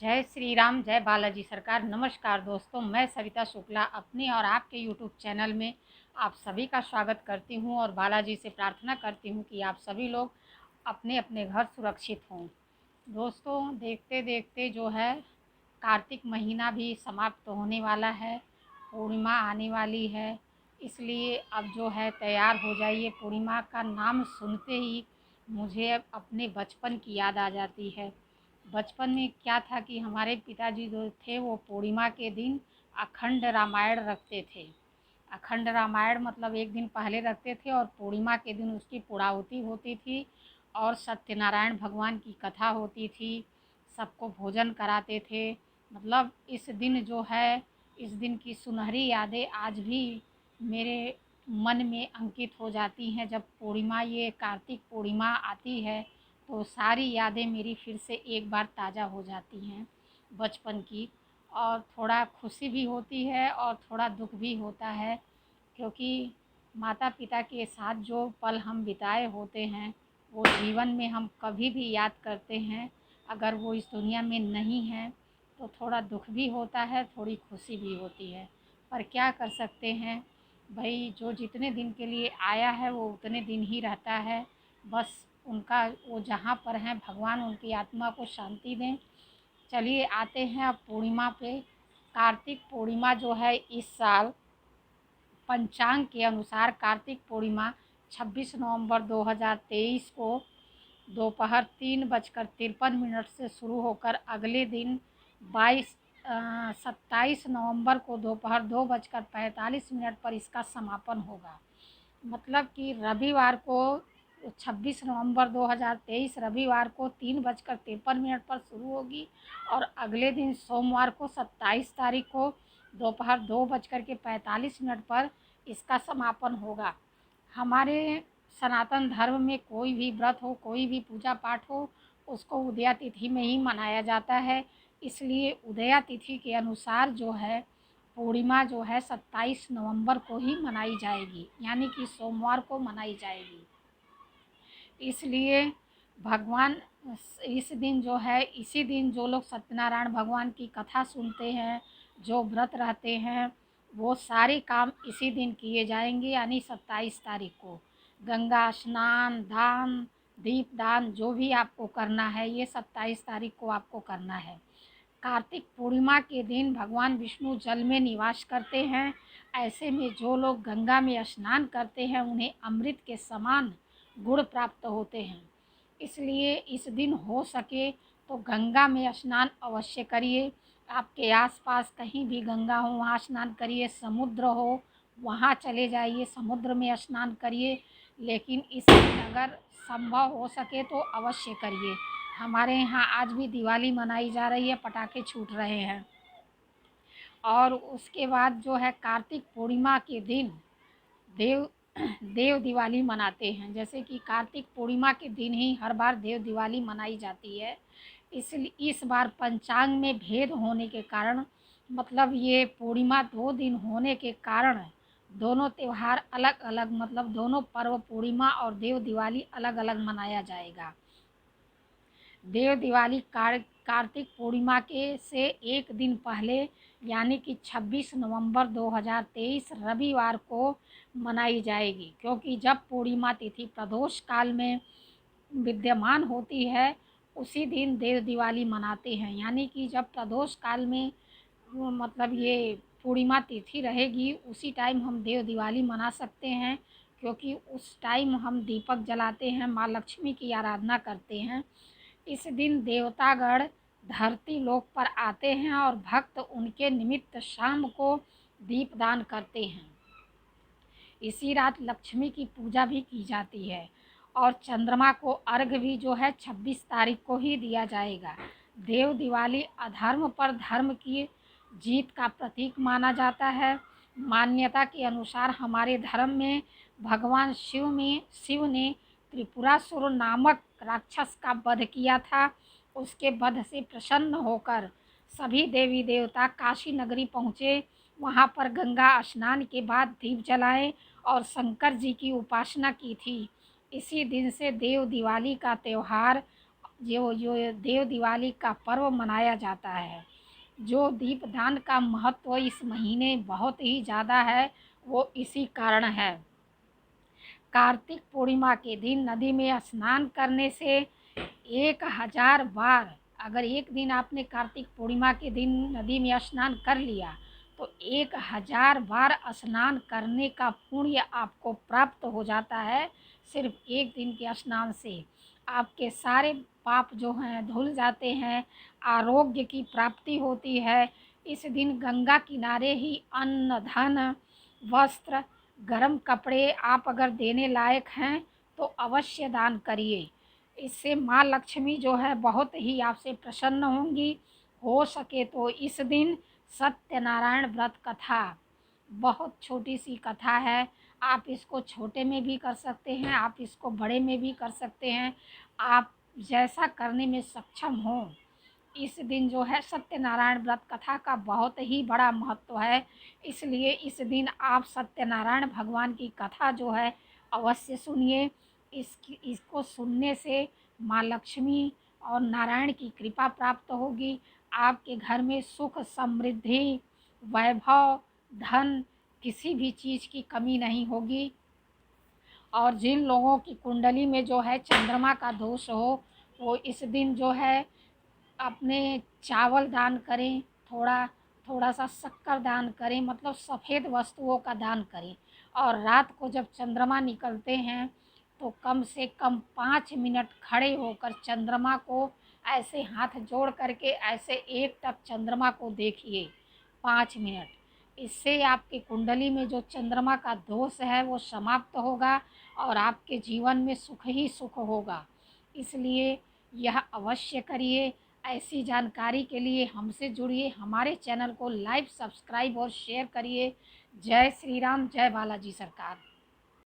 जय श्री राम, जय बालाजी सरकार। नमस्कार दोस्तों, मैं सरिता शुक्ला अपने और आपके यूट्यूब चैनल में आप सभी का स्वागत करती हूं और बालाजी से प्रार्थना करती हूं कि आप सभी लोग अपने अपने घर सुरक्षित हों। दोस्तों, देखते देखते जो है कार्तिक महीना भी समाप्त होने वाला है, पूर्णिमा आने वाली है। इसलिए अब जो है तैयार हो जाइए। पूर्णिमा का नाम सुनते ही मुझे अपने बचपन की याद आ जाती है। बचपन में क्या था कि हमारे पिताजी जो थे वो पूर्णिमा के दिन अखंड रामायण रखते थे। अखंड रामायण मतलब एक दिन पहले रखते थे और पूर्णिमा के दिन उसकी पूर्णाहुति होती थी और सत्यनारायण भगवान की कथा होती थी। सबको भोजन कराते थे। मतलब इस दिन जो है, इस दिन की सुनहरी यादें आज भी मेरे मन में अंकित हो जाती हैं। जब पूर्णिमा, ये कार्तिक पूर्णिमा आती है तो सारी यादें मेरी फिर से एक बार ताज़ा हो जाती हैं बचपन की। और थोड़ा खुशी भी होती है और थोड़ा दुख भी होता है, क्योंकि माता पिता के साथ जो पल हम बिताए होते हैं वो जीवन में हम कभी भी याद करते हैं। अगर वो इस दुनिया में नहीं है तो थोड़ा दुख भी होता है, थोड़ी खुशी भी होती है। पर क्या कर सकते हैं भाई, जो जितने दिन के लिए आया है वो उतने दिन ही रहता है। बस उनका, वो जहाँ पर हैं भगवान उनकी आत्मा को शांति दें। चलिए आते हैं अब पूर्णिमा पे। कार्तिक पूर्णिमा जो है इस साल पंचांग के अनुसार कार्तिक पूर्णिमा 26 नवंबर 2023 को दोपहर 3:53 से शुरू होकर अगले दिन 27 नवंबर को दोपहर 2:45 पर इसका समापन होगा। मतलब कि रविवार को 26 नवंबर 2023 रविवार को 3:53 पर शुरू होगी और अगले दिन सोमवार को 27 तारीख को दोपहर 2:45 पर इसका समापन होगा। हमारे सनातन धर्म में कोई भी व्रत हो, कोई भी पूजा पाठ हो, उसको उदया तिथि में ही मनाया जाता है। इसलिए उदया तिथि के अनुसार जो है पूर्णिमा जो है 27 नवंबर को ही मनाई जाएगी, यानी कि सोमवार को मनाई जाएगी। इसलिए भगवान इस दिन जो है, इसी दिन जो लोग सत्यनारायण भगवान की कथा सुनते हैं, जो व्रत रहते हैं, वो सारे काम इसी दिन किए जाएंगे, यानी 27 तारीख को। गंगा स्नान, दान, दीपदान जो भी आपको करना है ये 27 तारीख को आपको करना है। कार्तिक पूर्णिमा के दिन भगवान विष्णु जल में निवास करते हैं। ऐसे में जो लोग गंगा में स्नान करते हैं उन्हें अमृत के समान गुण प्राप्त होते हैं। इसलिए इस दिन हो सके तो गंगा में स्नान अवश्य करिए। आपके आसपास कहीं भी गंगा हो वहाँ स्नान करिए, समुद्र हो वहाँ चले जाइए, समुद्र में स्नान करिए। लेकिन इस दिन अगर संभव हो सके तो अवश्य करिए। हमारे यहाँ आज भी दिवाली मनाई जा रही है, पटाखे छूट रहे हैं। और उसके बाद जो है कार्तिक पूर्णिमा के दिन देव देव दिवाली मनाते हैं। जैसे कि कार्तिक पूर्णिमा के दिन ही हर बार देव दिवाली मनाई जाती है। इसलिए इस बार पंचांग में भेद होने के कारण, मतलब ये पूर्णिमा 2 दिन होने के कारण दोनों त्यौहार अलग अलग, मतलब दोनों पर्व पूर्णिमा और देव दिवाली अलग अलग मनाया जाएगा। देव दिवाली कार्तिक पूर्णिमा के से एक दिन पहले, यानी कि 26 नवंबर 2023 रविवार को मनाई जाएगी। क्योंकि जब पूर्णिमा तिथि प्रदोष काल में विद्यमान होती है उसी दिन देव दिवाली मनाते हैं। यानी कि जब प्रदोष काल में मतलब ये पूर्णिमा तिथि रहेगी उसी टाइम हम देव दिवाली मना सकते हैं। क्योंकि उस टाइम हम दीपक जलाते हैं, माँ लक्ष्मी की आराधना करते हैं। इस दिन देवतागण धरती लोक पर आते हैं और भक्त उनके निमित्त शाम को दीपदान करते हैं। इसी रात लक्ष्मी की पूजा भी की जाती है और चंद्रमा को अर्घ्य भी जो है 26 तारीख को ही दिया जाएगा। देव दिवाली अधर्म पर धर्म की जीत का प्रतीक माना जाता है। मान्यता के अनुसार हमारे धर्म में भगवान शिव ने त्रिपुरासुर नामक राक्षस का वध किया था। उसके वध से प्रसन्न होकर सभी देवी देवता काशी नगरी पहुँचे। वहाँ पर गंगा स्नान के बाद दीप जलाए और शंकर जी की उपासना की थी। इसी दिन से देव दिवाली का त्यौहार जो जो देव दिवाली का पर्व मनाया जाता है। जो दीपदान का महत्व इस महीने बहुत ही ज़्यादा है, वो इसी कारण है। कार्तिक पूर्णिमा के दिन नदी में स्नान करने से 1000 बार, अगर एक दिन आपने कार्तिक पूर्णिमा के दिन नदी में स्नान कर लिया तो 1000 बार स्नान करने का पुण्य आपको प्राप्त हो जाता है। सिर्फ एक दिन के स्नान से आपके सारे पाप जो हैं धुल जाते हैं, आरोग्य की प्राप्ति होती है। इस दिन गंगा किनारे ही अन्न, धन, वस्त्र, गर्म कपड़े आप अगर देने लायक हैं तो अवश्य दान करिए। इससे माँ लक्ष्मी जो है बहुत ही आपसे प्रसन्न होंगी। हो सके तो इस दिन सत्यनारायण व्रत कथा, बहुत छोटी सी कथा है, आप इसको छोटे में भी कर सकते हैं, आप इसको बड़े में भी कर सकते हैं, आप जैसा करने में सक्षम हो। इस दिन जो है सत्यनारायण व्रत कथा का बहुत ही बड़ा महत्व है, इसलिए इस दिन आप सत्यनारायण भगवान की कथा जो है अवश्य सुनिए। इसको सुनने से माँ लक्ष्मी और नारायण की कृपा प्राप्त होगी। आपके घर में सुख, समृद्धि, वैभव, धन, किसी भी चीज़ की कमी नहीं होगी। और जिन लोगों की कुंडली में जो है चंद्रमा का दोष हो, वो इस दिन जो है अपने चावल दान करें, थोड़ा थोड़ा सा शक्कर दान करें, मतलब सफ़ेद वस्तुओं का दान करें। और रात को जब चंद्रमा निकलते हैं तो कम से कम 5 मिनट खड़े होकर चंद्रमा को ऐसे हाथ जोड़ करके ऐसे एक टक चंद्रमा को देखिए 5 मिनट। इससे आपकी कुंडली में जो चंद्रमा का दोष है वो समाप्त होगा और आपके जीवन में सुख ही सुख होगा। इसलिए यह अवश्य करिए। ऐसी जानकारी के लिए हमसे जुड़िए, हमारे चैनल को लाइक, सब्सक्राइब और शेयर करिए। जय श्री राम, जय बालाजी सरकार।